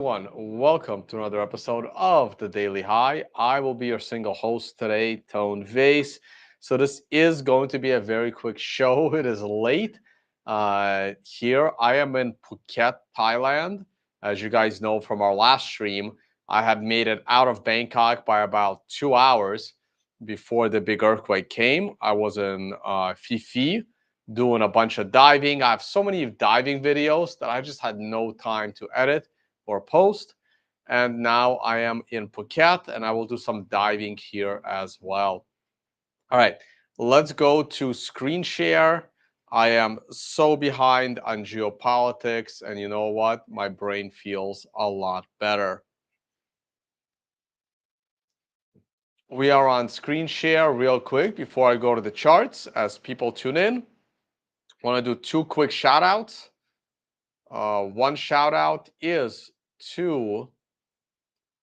Welcome to another episode of the Daily High. I will be your single host today, Tone Vase. So this is going to be a very quick show. It is late. Here I am in Phuket, Thailand. As you guys know from our last stream, I had made it out of Bangkok by about 2 hours before the big earthquake came. I was in Phi Phi doing a bunch of diving. I have so many diving videos that I just had no time to edit or post. And now I am in Phuket and I will do some diving here as well. All right, let's go to screen share. I am so behind on geopolitics, and you know what? My brain feels a lot better. We are on screen share real quick before I go to the charts as people tune in. I want to do two quick shout outs. One shout out is to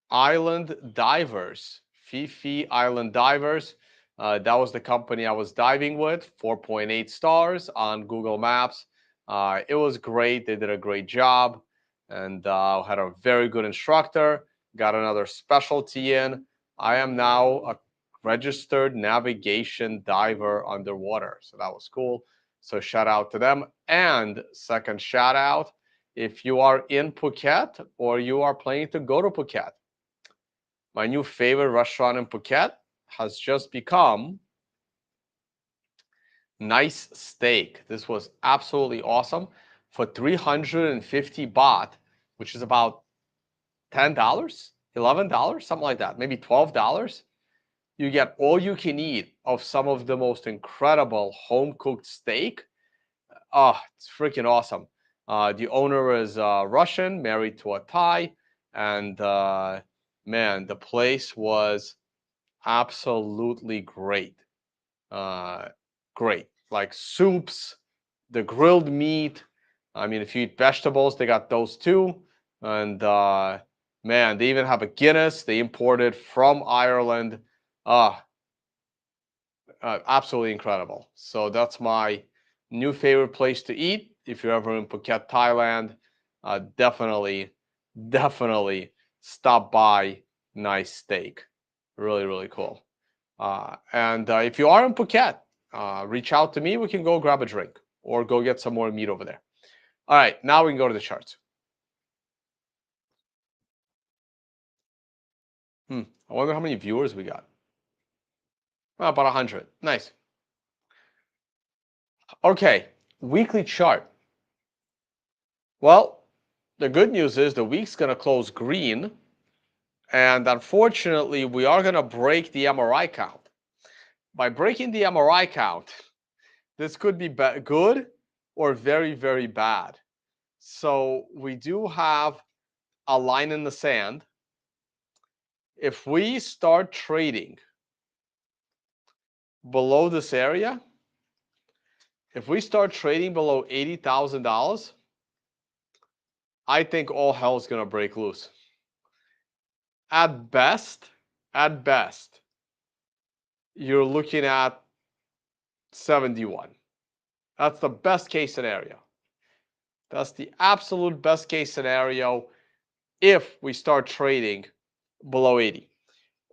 Island Divers, Fifi Island Divers. That was the company I was diving with, 4.8 stars on Google Maps. It was great. They did a great job and had a very good instructor. Got another specialty in. I am now a registered navigation diver underwater. So that was cool. So shout out to them. And second shout out, if you are in Phuket or you are planning to go to Phuket, my new favorite restaurant in Phuket has just become Nice Steak. This was absolutely awesome. For 350 baht, which is about $10, $11, something like that, maybe $12. You get all you can eat of some of the most incredible home cooked steak. Oh, it's freaking awesome. The owner is Russian, married to a Thai, and man, the place was absolutely great. Uh, Great. Like soups, the grilled meat. I mean, if you eat vegetables, they got those too. And man, they even have a Guinness. They imported from Ireland. Uh, Absolutely incredible. So that's my new favorite place to eat. If you're ever in Phuket, Thailand, definitely stop by Nice Steak. Really, really cool. And if you are in Phuket, reach out to me. We can go grab a drink or go get some more meat over there. All right, now we can go to the charts. I wonder how many viewers we got. Well, about 100. Nice. Okay, weekly chart. Well, the good news is the week's going to close green. And unfortunately, we are going to break the MRI count. By breaking the MRI count, this could be good or very, very bad. So we do have a line in the sand. If we start trading below this area, if we start trading below $80,000, I think all hell is going to break loose. At best, you're looking at 71. That's the best case scenario. That's the absolute best case scenario if we start trading below 80.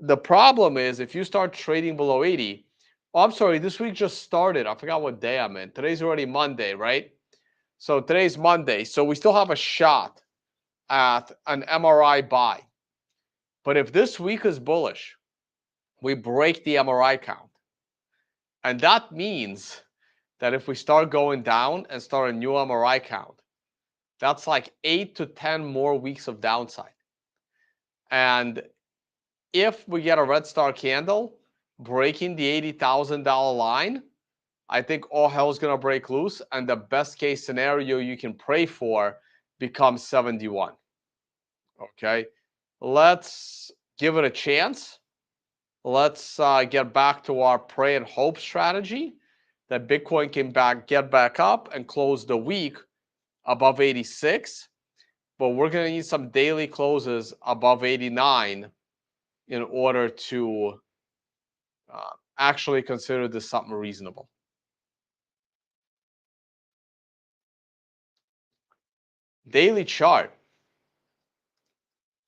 The problem is if you start trading below 80, oh, I'm sorry, this week just started. I forgot what day I'm in. Today's already Monday, right? So today's Monday. So we still have a shot at an MRI buy. But if this week is bullish, we break the MRI count. And that means that if we start going down and start a new MRI count, that's like 8 to 10 more weeks of downside. And if we get a red star candle breaking the $80,000 line, I think all hell is going to break loose. And the best case scenario you can pray for becomes 71. Okay, let's give it a chance. Let's get back to our pray and hope strategy that Bitcoin can get back up and close the week above 86. But we're going to need some daily closes above 89 in order to actually consider this something reasonable. Daily chart.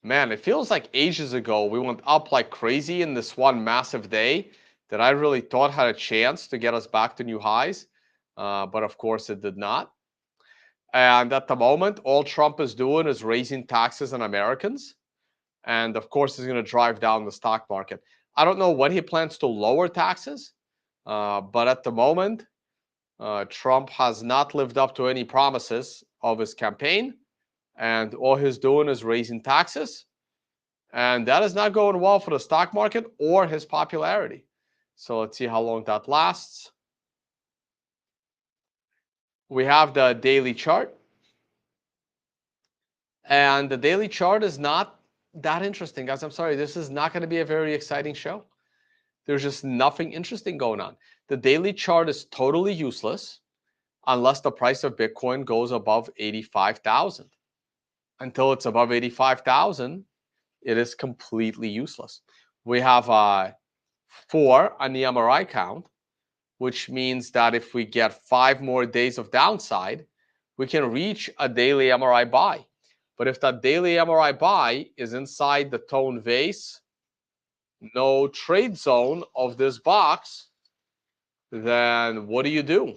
Man, it feels like ages ago we went up like crazy in this one massive day that I really thought had a chance to get us back to new highs. But of course, it did not. And at the moment, all Trump is doing is raising taxes on Americans. And of course, he's going to drive down the stock market. I don't know when he plans to lower taxes, but at the moment, Trump has not lived up to any promises of his campaign. And all he's doing is raising taxes. And that is not going well for the stock market or his popularity. So let's see how long that lasts. We have the daily chart. And the daily chart is not that interesting, guys. I'm sorry. This is not going to be a very exciting show. There's just nothing interesting going on. The daily chart is totally useless unless the price of Bitcoin goes above 85,000. Until it's above 85,000, it is completely useless. We have 4 on the MRI count, which means that if we get 5 more days of downside, we can reach a daily MRI buy. But if that daily MRI buy is inside the tone vase, no trade zone of this box, then what do?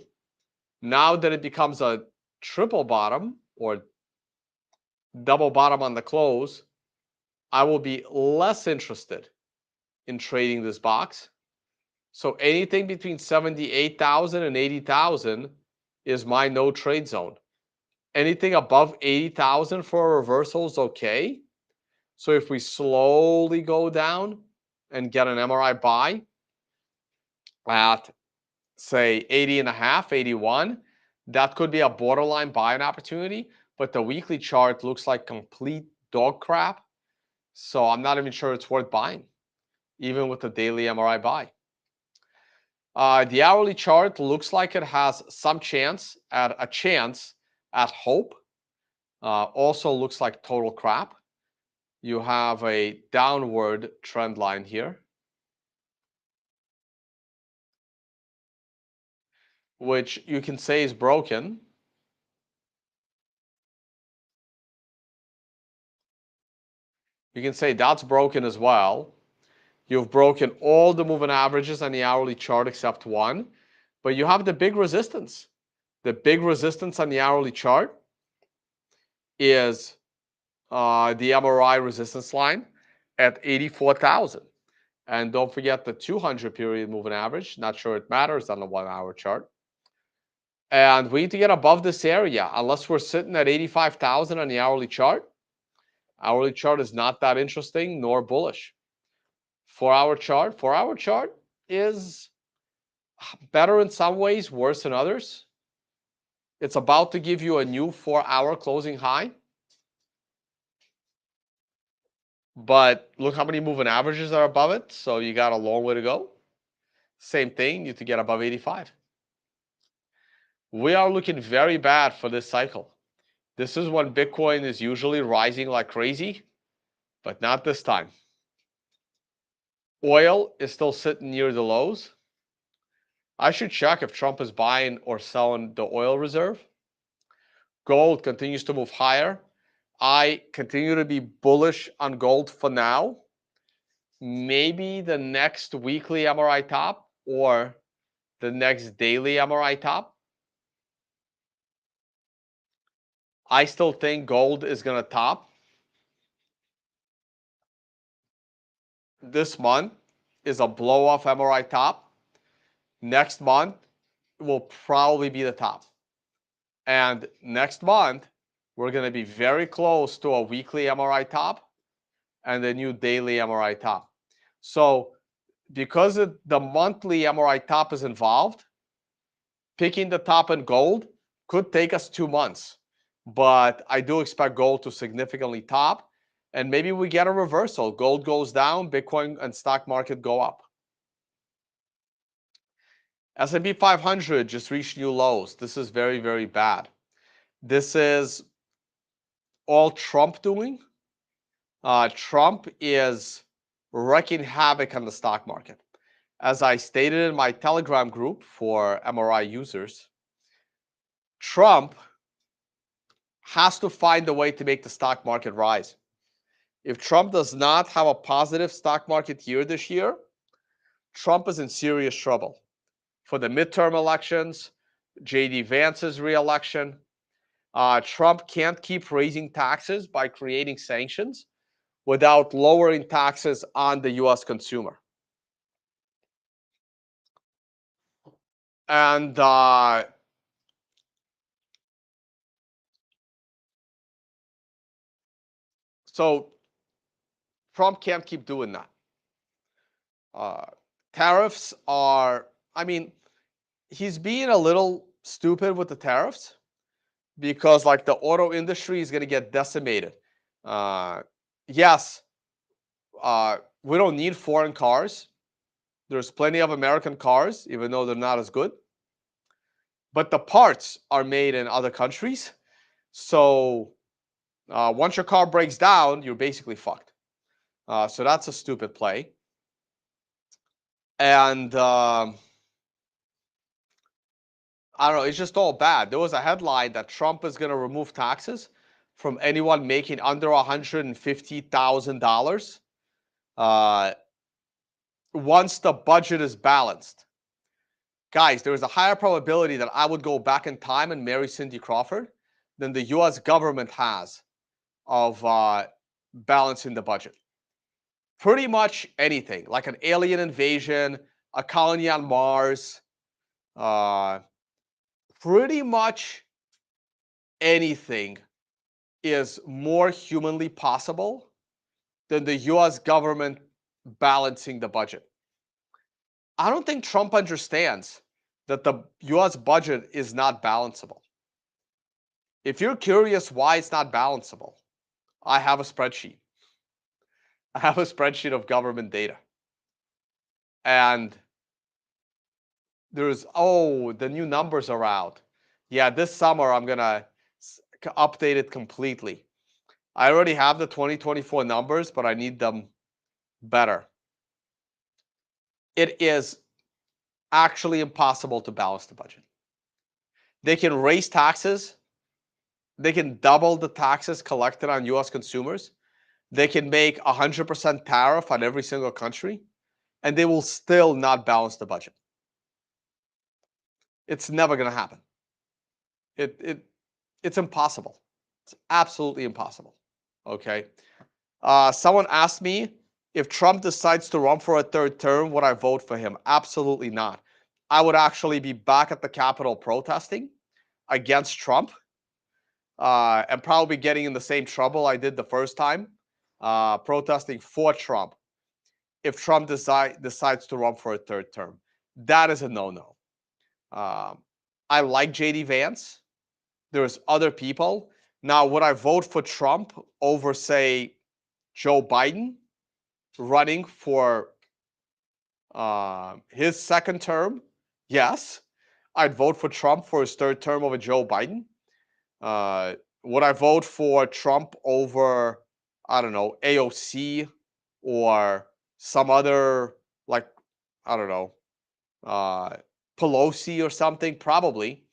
Now that it becomes a triple bottom or double bottom on the close, I will be less interested in trading this box. So anything between 78,000 and 80,000 is my no trade zone. Anything above 80,000 for a reversal is okay. So if we slowly go down and get an MRI buy at, say, 80 and a half, 81, that could be a borderline buying opportunity. But the weekly chart looks like complete dog crap. So I'm not even sure it's worth buying, even with the daily MRI buy. The hourly chart looks like it has some chance at hope. Also looks like total crap. You have a downward trend line here, which you can say is broken. You can say that's broken as well. You've broken all the moving averages on the hourly chart except one, but you have the big resistance. The big resistance on the hourly chart is the MRI resistance line at 84,000. And don't forget the 200 period moving average. Not sure it matters on the 1 hour chart. And we need to get above this area. Unless we're sitting at 85,000 on the hourly chart is not that interesting nor bullish. 4 hour chart is better in some ways, worse in others. It's about to give you a new 4 hour closing high. But look how many moving averages are above it. So you got a long way to go. Same thing, you need to get above 85. We are looking very bad for this cycle. This is when Bitcoin is usually rising like crazy, but not this time. Oil is still sitting near the lows. I should check if Trump is buying or selling the oil reserve. Gold continues to move higher. I continue to be bullish on gold for now. Maybe the next weekly MRI top or the next daily MRI top. I still think gold is going to top. This month is a blow off MRI top. Next month will probably be the top. And next month, we're going to be very close to a weekly MRI top and a new daily MRI top. So because the monthly MRI top is involved, picking the top in gold could take us 2 months. But I do expect gold to significantly top. And maybe we get a reversal. Gold goes down, Bitcoin and stock market go up. S&P 500 just reached new lows. This is very, very bad. This is all Trump doing. Trump is wreaking havoc on the stock market. As I stated in my Telegram group for MRI users, Trump has to find a way to make the stock market rise. If Trump does not have a positive stock market year this year, Trump is in serious trouble for the midterm elections, J.D. Vance's reelection. Trump can't keep raising taxes by creating sanctions without lowering taxes on the US consumer. And so Trump can't keep doing that. Tariffs are, I mean, he's being a little stupid with the tariffs because, like, the auto industry is going to get decimated. Yes, we don't need foreign cars. There's plenty of American cars, even though they're not as good. But the parts are made in other countries. So once your car breaks down, you're basically fucked. So that's a stupid play. And I don't know, it's just all bad. There was a headline that Trump is going to remove taxes from anyone making under $150,000 once the budget is balanced. Guys, there is a higher probability that I would go back in time and marry Cindy Crawford than the US government has of balancing the budget. Pretty much anything, like an alien invasion, a colony on Mars, pretty much anything is more humanly possible than the US government balancing the budget. I don't think Trump understands that the US budget is not balanceable. If you're curious why it's not balanceable, I have a spreadsheet. I have a spreadsheet of government data. And there's, oh, the new numbers are out. Yeah, this summer I'm going to update it completely. I already have the 2024 numbers, but I need them better. It is actually impossible to balance the budget. They can raise taxes. They can double the taxes collected on US consumers. They can make 100% tariff on every single country, and they will still not balance the budget. It's never going to happen. It's impossible. It's absolutely impossible. Okay. Someone asked me if Trump decides to run for a third term, would I vote for him? Absolutely not. I would actually be back at the Capitol protesting against Trump and probably getting in the same trouble I did the first time, protesting for Trump if Trump decides to run for a third term. That is a no-no. I like J.D. Vance. There's other people. Now, would I vote for Trump over, say, Joe Biden running for his second term? Yes. I'd vote for Trump for his third term over Joe Biden. Would I vote for Trump over, I don't know, AOC or some other, like, I don't know, Pelosi or something? Probably.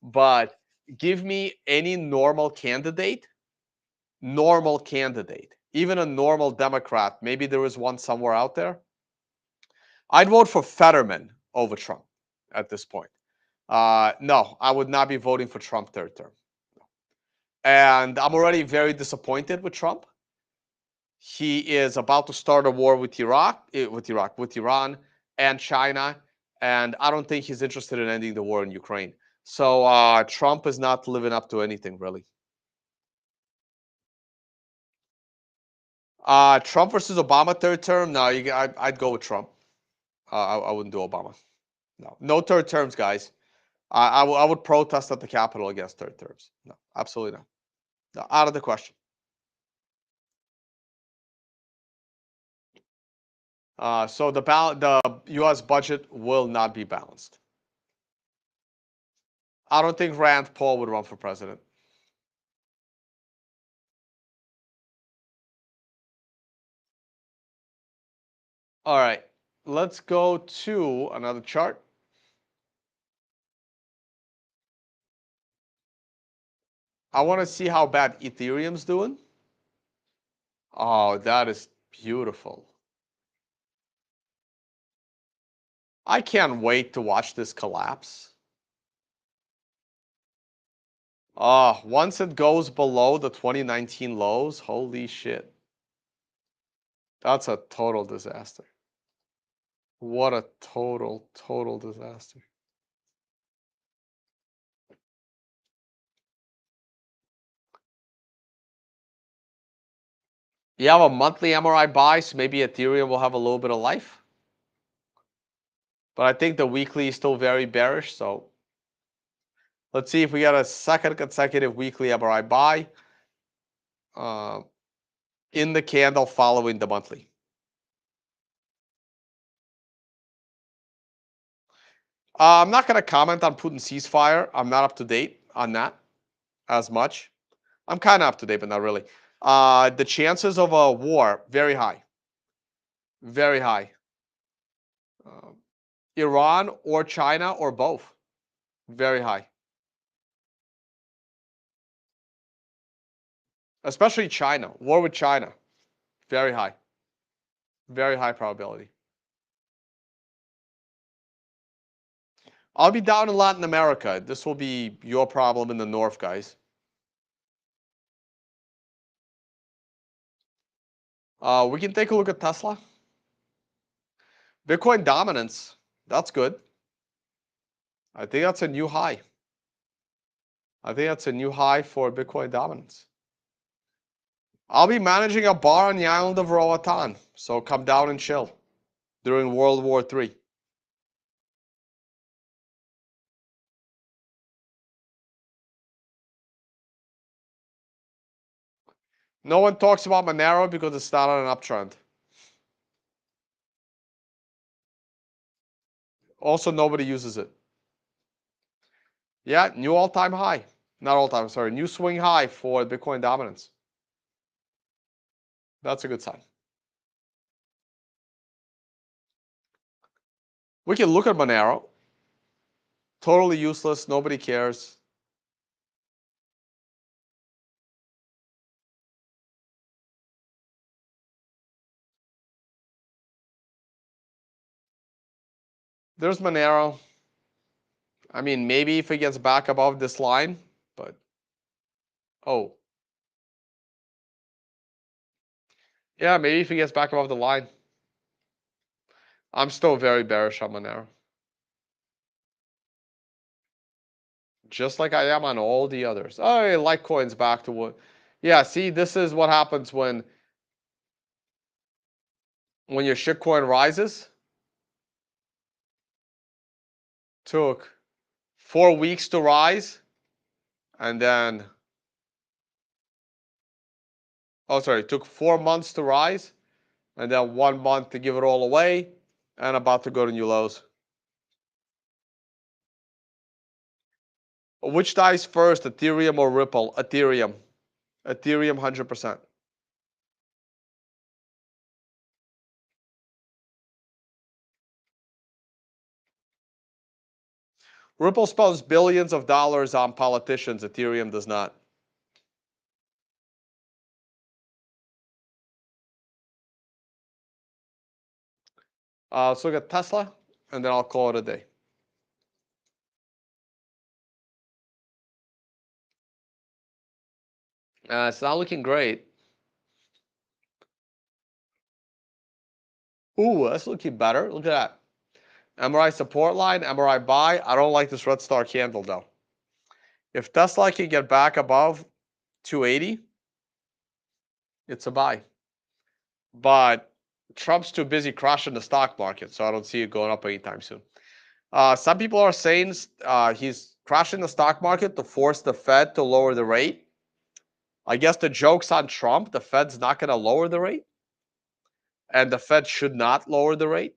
But give me any normal candidate, even a normal Democrat. Maybe there is one somewhere out there. I'd vote for Fetterman over Trump at this point. No, I would not be voting for Trump third term. And I'm already very disappointed with Trump. He is about to start a war with Iran and China, and I don't think he's interested in ending the war in Ukraine. So Trump is not living up to anything, really. Trump versus Obama third term? No, I'd go with Trump. I wouldn't do Obama. No third terms, guys. I would protest at the Capitol against third terms. No, absolutely not. No, out of the question. So the U.S. budget will not be balanced. I don't think Rand Paul would run for president. All right, let's go to another chart. I want to see how bad Ethereum's doing. Oh, that is beautiful. I can't wait to watch this collapse. Oh, once it goes below the 2019 lows, holy shit. That's a total disaster. What a total disaster. You have a monthly MRI buy, so maybe Ethereum will have a little bit of life. But I think the weekly is still very bearish, so let's see if we get a second consecutive weekly MRI buy in the candle following the monthly. I'm not going to comment on Putin's ceasefire. I'm not up to date on that as much. I'm kind of up to date, but not really. The chances of a war, very high. Very high. Um, Iran or China or both, very high. Especially China. War with China, very high. Very high probability. I'll be down in Latin America. This will be your problem in the north, guys. We can take a look at Tesla. Bitcoin dominance. That's good. I think that's a new high. I think that's a new high for Bitcoin dominance. I'll be managing a bar on the island of Roatan, so come down and chill during World War III. No one talks about Monero because it's not on an uptrend. Also, nobody uses it. Yeah, new all-time high. Not all-time, sorry. New swing high for Bitcoin dominance. That's a good sign. We can look at Monero. Totally useless. Nobody cares. There's Monero. I mean, maybe if it gets back above this line, but oh. Yeah, maybe if it gets back above the line. I'm still very bearish on Monero. Just like I am on all the others. Oh, Litecoin's back to what? Yeah, see, this is what happens when your shitcoin rises. Took 4 weeks to rise, and then it took 4 months to rise, and then 1 month to give it all away, and about to go to new lows. Which dies first, Ethereum or Ripple? Ethereum. Ethereum 100%. Ripple spends billions of dollars on politicians. Ethereum does not. Let's look at Tesla, and then I'll call it a day. It's not looking great. Ooh, that's looking better. Look at that. MRI support line, MRI buy. I don't like this red star candle, though. If Tesla can get back above 280, it's a buy. But Trump's too busy crashing the stock market, so I don't see it going up anytime soon. Some people are saying he's crashing the stock market to force the Fed to lower the rate. I guess the joke's on Trump. The Fed's not going to lower the rate, and the Fed should not lower the rate.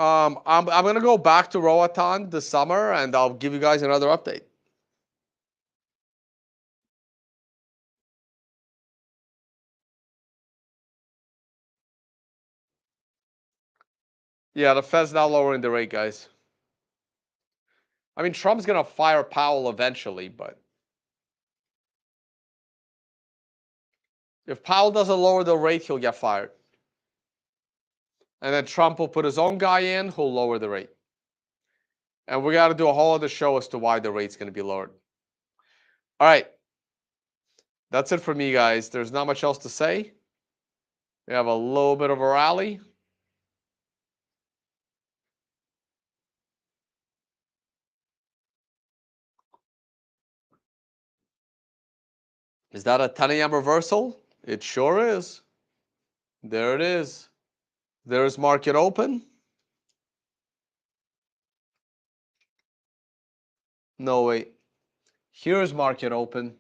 I'm going to go back to Roatan this summer, and I'll give you guys another update. Yeah, the Fed's now lowering the rate, guys. I mean, Trump's going to fire Powell eventually, but if Powell doesn't lower the rate, he'll get fired. And then Trump will put his own guy in who'll lower the rate. And we got to do a whole other show as to why the rate's going to be lowered. All right. That's it for me, guys. There's not much else to say. We have a little bit of a rally. Is that a 10 a.m. reversal? It sure is. There it is. There's market open. No, wait. Here's market open.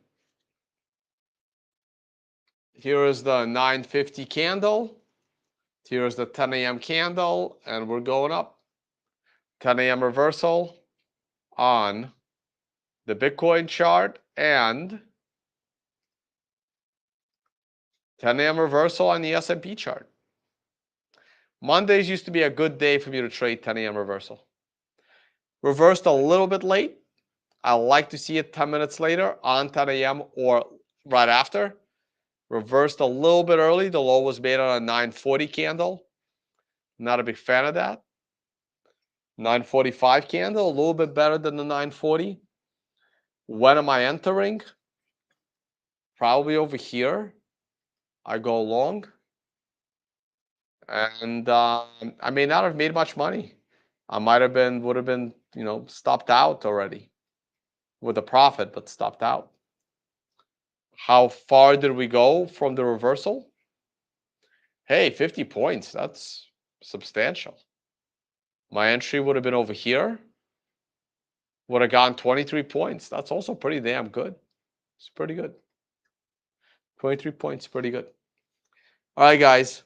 Here is the 950 candle. Here's the 10 a.m. candle, and we're going up. 10 a.m. reversal on the Bitcoin chart and 10 a.m. reversal on the S&P chart. Mondays used to be a good day for me to trade 10 a.m. reversal. Reversed a little bit late. I like to see it 10 minutes later on 10 a.m. or right after. Reversed a little bit early. The low was made on a 940 candle. Not a big fan of that. 945 candle, a little bit better than the 940. When am I entering? Probably over here. I go long. And I may not have made much money. I would have been, stopped out already with a profit, but stopped out. How far did we go from the reversal? Hey, 50 points. That's substantial. My entry would have been over here. Would have gotten 23 points. That's also pretty damn good. It's pretty good. 23 points, pretty good. All right, guys.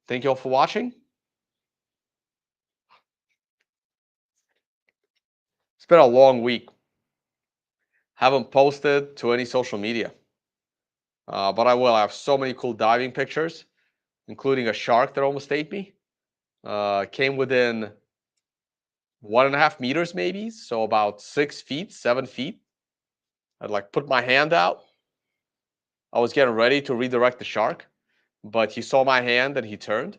Thank you all for watching. It's been a long week. Haven't posted to any social media. But I will. I have so many cool diving pictures, including a shark that almost ate me. Came within 1.5 meters maybe, so about 6 feet, 7 feet. I'd like put my hand out. I was getting ready to redirect the shark, but he saw my hand and he turned.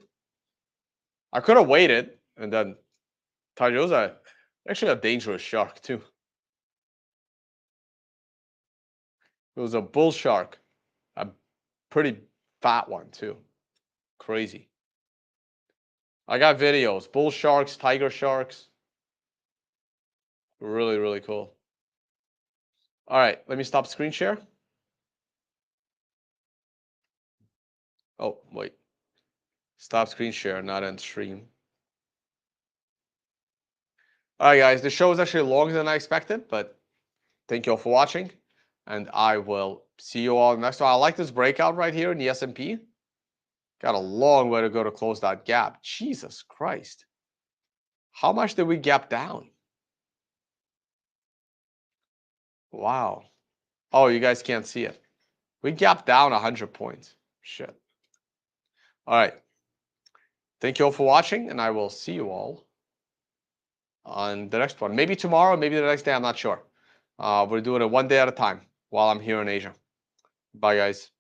I could have waited, and then it was actually a dangerous shark too. It was a bull shark, a pretty fat one too. Crazy. I got videos, bull sharks, tiger sharks. Really, really cool. All right, let me stop screen share. Oh, wait. Stop screen share, not end stream. All right, guys, the show is actually longer than I expected, but thank you all for watching, and I will see you all next time. I like this breakout right here in the S&P. Got a long way to go to close that gap. Jesus Christ. How much did we gap down? Wow. Oh, you guys can't see it. We gapped down 100 points. Shit. All right. Thank you all for watching, and I will see you all on the next one. Maybe tomorrow, maybe the next day. I'm not sure. We're doing it one day at a time while I'm here in Asia. Bye, guys.